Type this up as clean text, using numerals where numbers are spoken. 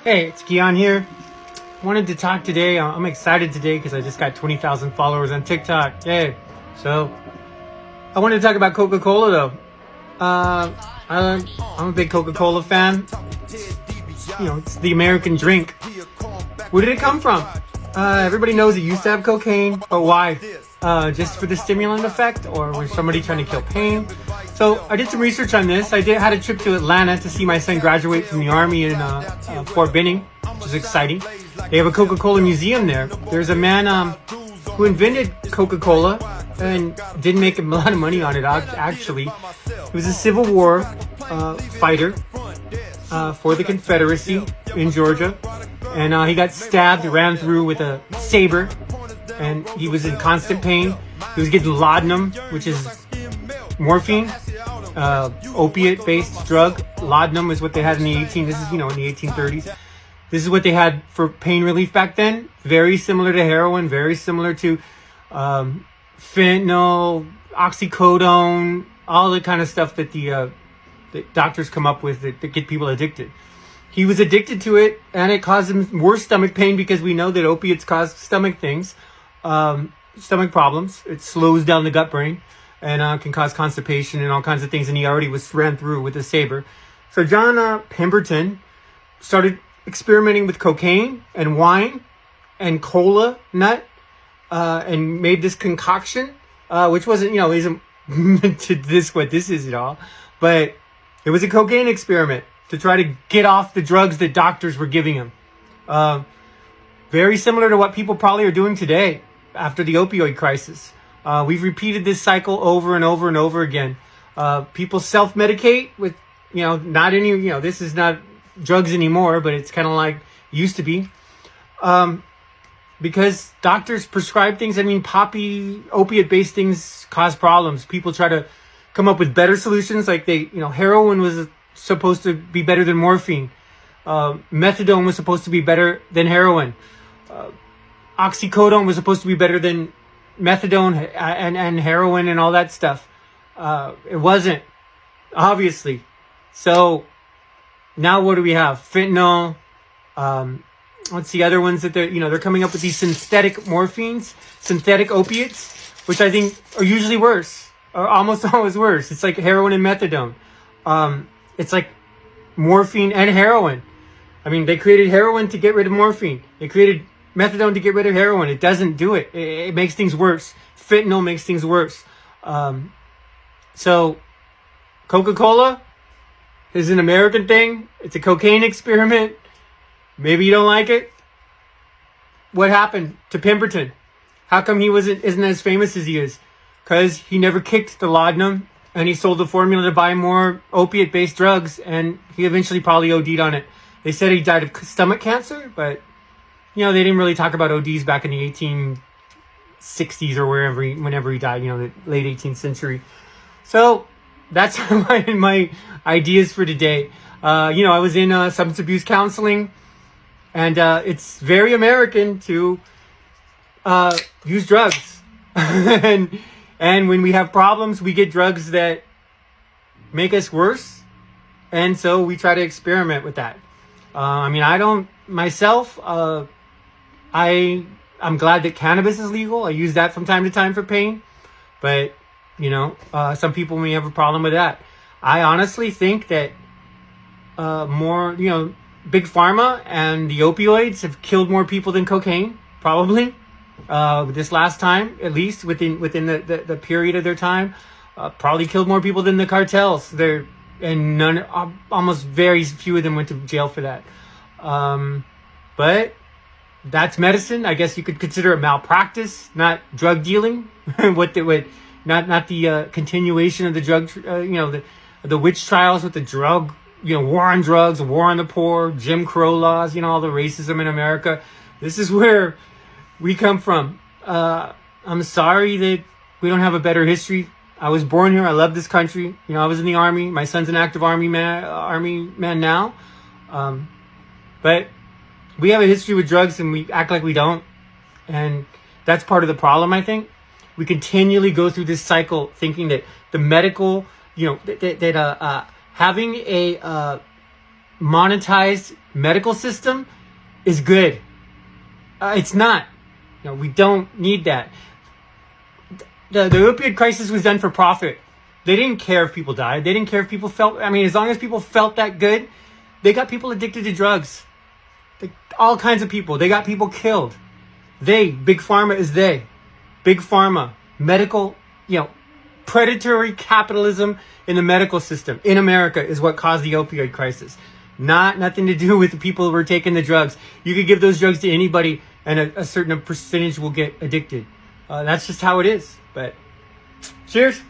Hey, it's Keon here. Wanted to talk today. I'm excited today because I just got 20,000 followers on TikTok. Yay. So, I wanted to talk about Coca-Cola though. I'm a big Coca-Cola fan. It's the American drink. Where did it come from? Everybody knows it used to have cocaine, but why? Just for the stimulant effect, or was somebody trying to kill pain? So I did some research on this. Had a trip to Atlanta to see my son graduate from the Army in Fort Benning, which is exciting. They have a Coca-Cola museum there. There's a man who invented Coca-Cola and didn't make a lot of money on it, actually. He was a Civil War fighter for the Confederacy in Georgia. And he got stabbed, ran through with a saber, and he was in constant pain. He was getting laudanum, which is morphine, opiate-based drug. Laudanum is what they had in the in the 1830s. This is what they had for pain relief back then. Very similar to heroin, very similar to fentanyl, oxycodone, all the kind of stuff that the doctors come up with that get people addicted. He was addicted to it, and it caused him worse stomach pain because we know that opiates cause stomach things, stomach problems. It slows down the gut brain and can cause constipation and all kinds of things. And he already was ran through with a saber. So John Pemberton started experimenting with cocaine and wine and cola nut and made this concoction, which isn't meant to what this is at all. But it was a cocaine experiment to try to get off the drugs that doctors were giving him. Very similar to what people probably are doing today after the opioid crisis. We've repeated this cycle over and over and over again. People self-medicate with, not any, this is not drugs anymore, but it's kind of like used to be. Because doctors prescribe things. Poppy, opiate-based things cause problems. People try to come up with better solutions. Like heroin was supposed to be better than morphine. Methadone was supposed to be better than heroin. Oxycodone was supposed to be better than methadone and heroin and all that stuff. It wasn't, obviously. So now what do we have? Fentanyl. What's the other ones that they're coming up with these synthetic morphines, synthetic opiates, which I think are usually worse, or almost always worse. It's like heroin and methadone. It's like morphine and heroin. They created heroin to get rid of morphine. They created methadone to get rid of heroin. It doesn't do it. It makes things worse. Fentanyl makes things worse. So Coca-Cola is an American thing. It's a cocaine experiment. Maybe you don't like it. What happened to Pemberton? How come he isn't as famous as he is? Because he never kicked the laudanum, and he sold the formula to buy more opiate-based drugs, and he eventually probably OD'd on it. They said he died of stomach cancer, but, they didn't really talk about ODs back in the 1860s or whenever he died, the late 18th century. So that's my ideas for today. I was in substance abuse counseling, and it's very American to use drugs. And when we have problems, we get drugs that make us worse. And so we try to experiment with that. I don't myself. I'm glad that cannabis is legal. I use that from time to time for pain. But, some people may have a problem with that. I honestly think that big pharma and the opioids have killed more people than cocaine, probably. This last time, at least within the period of their time, probably killed more people than the cartels. Almost very few of them went to jail for that. But that's medicine. I guess you could consider it malpractice, not drug dealing. Not the continuation of the drug, the witch trials with the drug, war on drugs, war on the poor, Jim Crow laws, all the racism in America. This is where we come from. I'm sorry that we don't have a better history. I was born here. I love this country. I was in the Army. My son's an active Army man now. But we have a history with drugs, and we act like we don't. And that's part of the problem, I think. We continually go through this cycle thinking that the medical, having a monetized medical system is good. It's not. We don't need that. The opioid crisis was done for profit. They didn't care if people died. They didn't care if people felt... as long as people felt that good, they got people addicted to drugs. All kinds of people. They got people killed. Big Pharma is they. Big Pharma, medical, predatory capitalism in the medical system in America is what caused the opioid crisis. Nothing to do with the people who were taking the drugs. You could give those drugs to anybody and a certain percentage will get addicted. That's just how it is. But cheers.